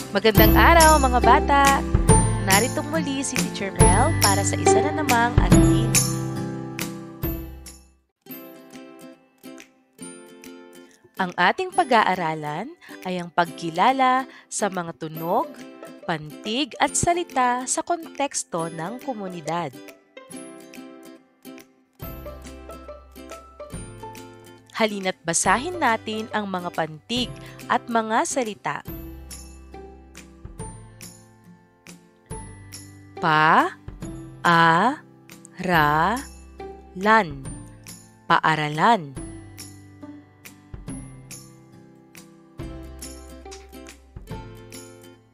Magandang araw mga bata! Narito muli si Teacher Mel para sa isa na namang aralin. Ang ating pag-aaralan ay ang pagkilala sa mga tunog, pantig at salita sa konteksto ng komunidad. Halina't basahin natin ang mga pantig at mga salita. Pa-a-ra-lan, paaralan.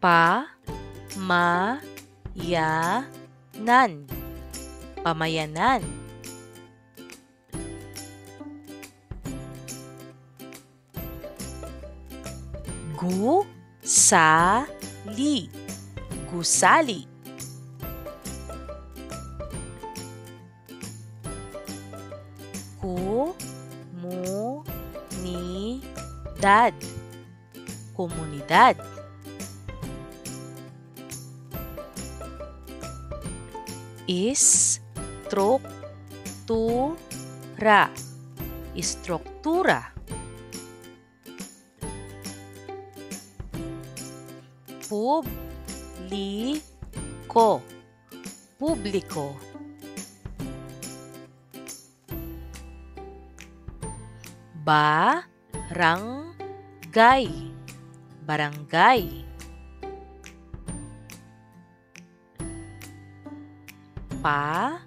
Pa-ma-ya-nan, pamayanan. Gu-sa-li, gusali. Komunidad, komunidad. Istruktura, istruktura. Publiko, publiko. Barangay, barangay. Pa-ma-ma-hala,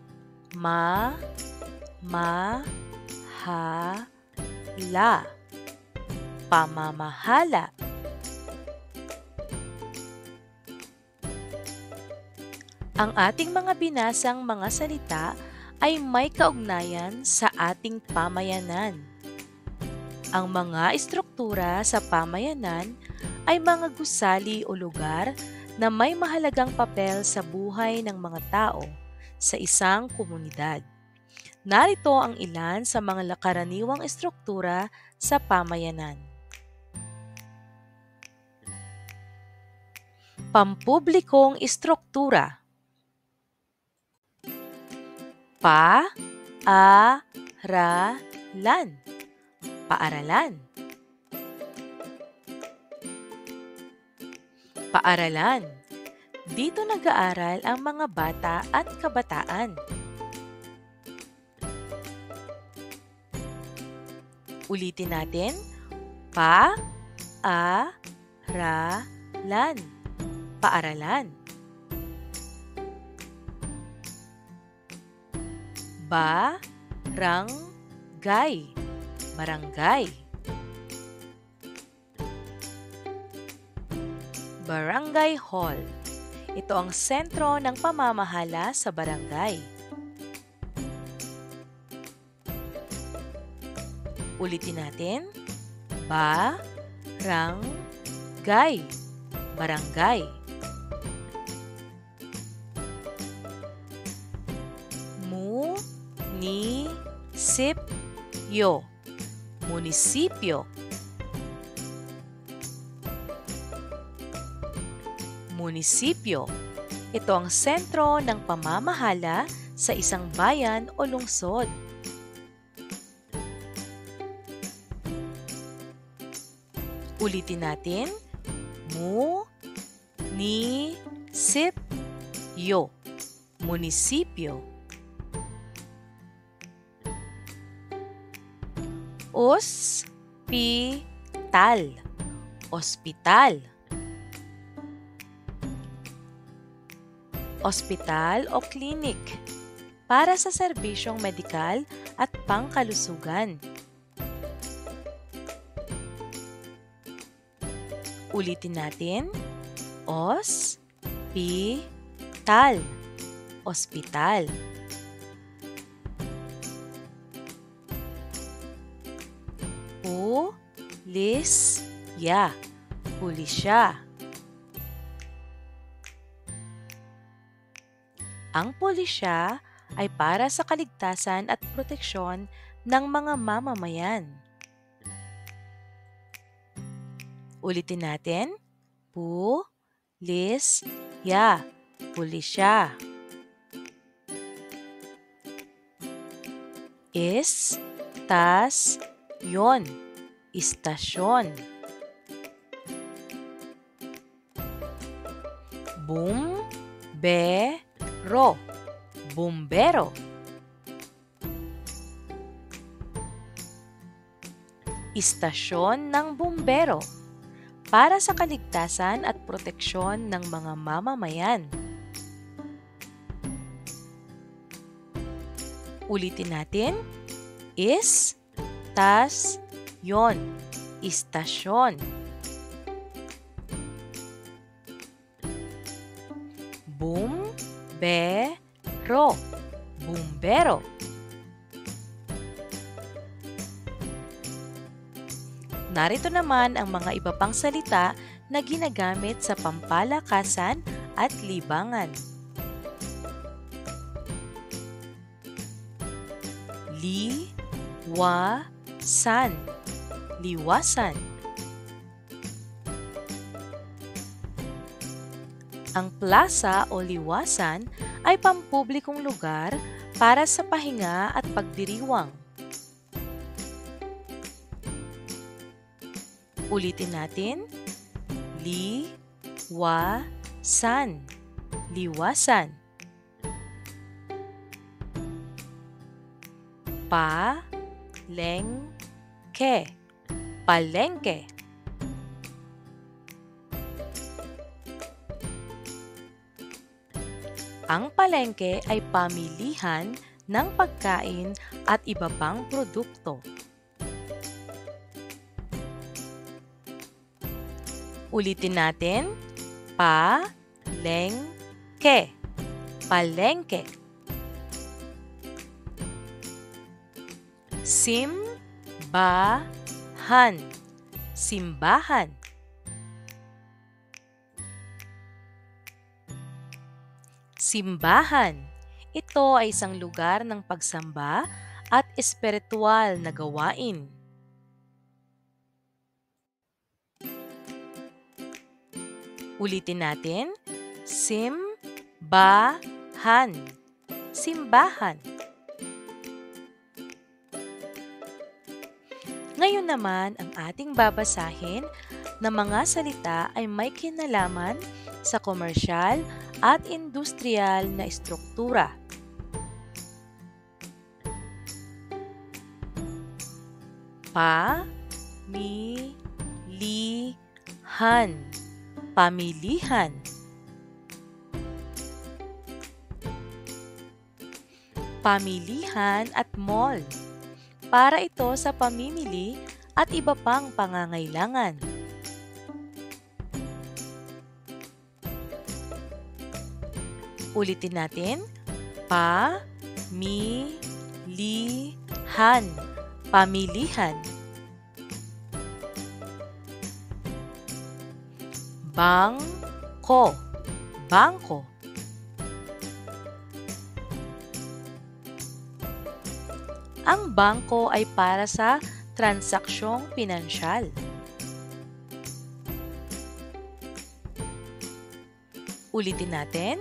pamamahala. Ang ating mga binasang mga salita ay may kaugnayan sa ating pamayanan. Ang mga istruktura sa pamayanan ay mga gusali o lugar na may mahalagang papel sa buhay ng mga tao sa isang komunidad. Narito ang ilan sa mga karaniwang istruktura sa pamayanan. Pampublikong istruktura. Pa-a-ra-lan, paaralan. Paaralan. Dito nag-aaral ang mga bata at kabataan. Ulitin natin. Pa-a-ra-lan, paaralan. Barangay, barangay. Barangay Hall. Ito ang sentro ng pamamahala sa barangay. Ulitin natin. Barangay, barangay. Munisipyo, munisipyo. Munisipyo. Ito ang sentro ng pamamahala sa isang bayan o lungsod. Ulitin natin. Munisipyo, munisipyo. Ospital, ospital. Ospital o klinik para sa serbisyong medikal at pangkalusugan. Ulitin natin. Ospital, ospital. Pulisya, pulisya. Ang pulisya ay para sa kaligtasan at proteksyon ng mga mamamayan. Ulitin natin. ya, pulisya. Istasyon, istasyon. Bumbero, bumbero. Istasyon ng bumbero para sa kaligtasan at proteksyon ng mga mamamayan. Ulitin natin. Istasyon, istasyon. Bumbero, bumbero. Narito naman ang mga iba pang salita na ginagamit sa pampalakasan at libangan. Liwasan, liwasan. Ang plaza o liwasan ay pampublikong lugar para sa pahinga at pagdiriwang. Ulitin natin. Liwasan, liwasan. Palengke, palengke. Ang palengke ay pamilihan ng pagkain at iba pang produkto. Ulitin natin. Palengke, palengke. Simbahan, simbahan. Simbahan. Ito ay isang lugar ng pagsamba at espiritual na gawain. Ulitin natin. Simbahan, simbahan. Ngayon naman, ang ating babasahin na mga salita ay may kinalaman sa komersyal at industrial na estruktura. Pamilihan, pamilihan. Pamilihan at mall. Para ito sa pamimili at iba pang pangangailangan. Ulitin natin. Pamilihan, pamilihan. Bangko, bangko. Ang bangko ay para sa transaksyong pinansyal. Ulitin natin.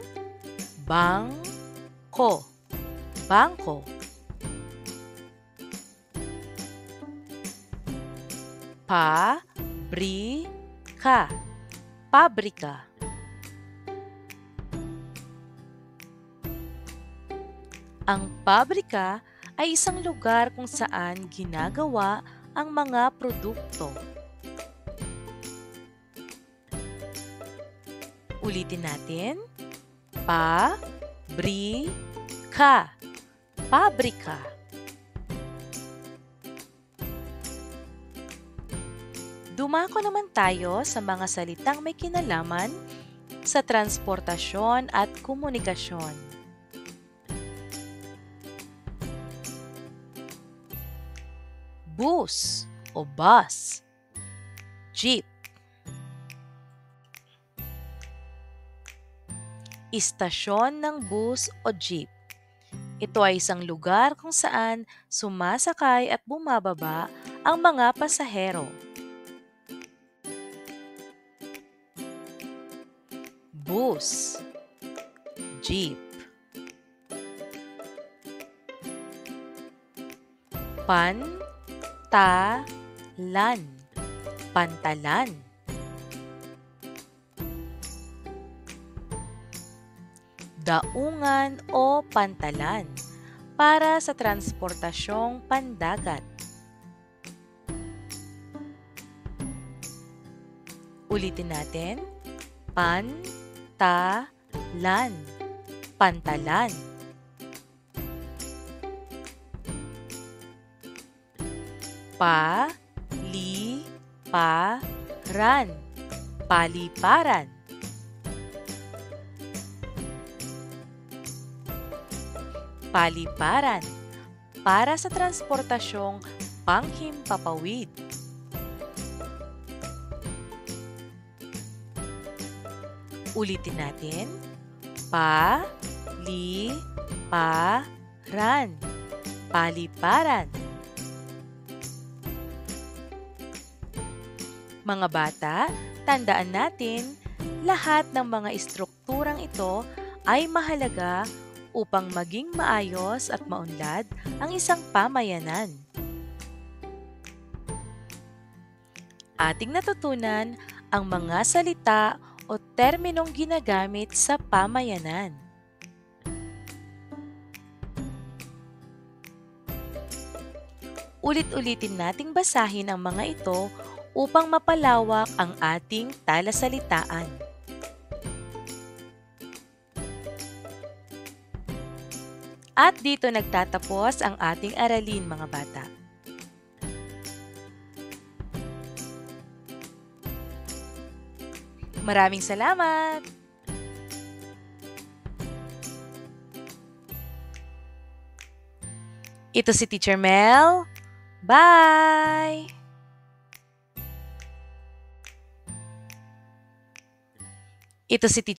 Bangko, bangko. Pabrika, pabrika. Ang pabrika ay isang lugar kung saan ginagawa ang mga produkto. Ulitin natin. Pabrika, pabrika. Dumako naman tayo sa mga salitang may kinalaman sa transportasyon at komunikasyon. Bus o bus. Jeep. Istasyon ng bus o jeep. Ito ay isang lugar kung saan sumasakay at bumababa ang mga pasahero. bus, jeep. Pantalan, pantalan. Daungan o pantalan para sa transportasyong pandagat. Ulitin natin. Pantalan, pantalan. Paliparan, paliparan. Paliparan para sa transportasyong panghimpapawid. Ulitin natin. Paliparan, paliparan. Mga bata, tandaan natin, lahat ng mga istrukturang ito ay mahalaga upang maging maayos at maunlad ang isang pamayanan. Ating natutunan ang mga salita o terminong ginagamit sa pamayanan. Ulit-ulitin nating basahin ang mga ito upang mapalawak ang ating talasalitaan. At dito nagtatapos ang ating aralin, mga bata. Maraming salamat! Ito si Teacher Mel. Bye! Ito si Teacher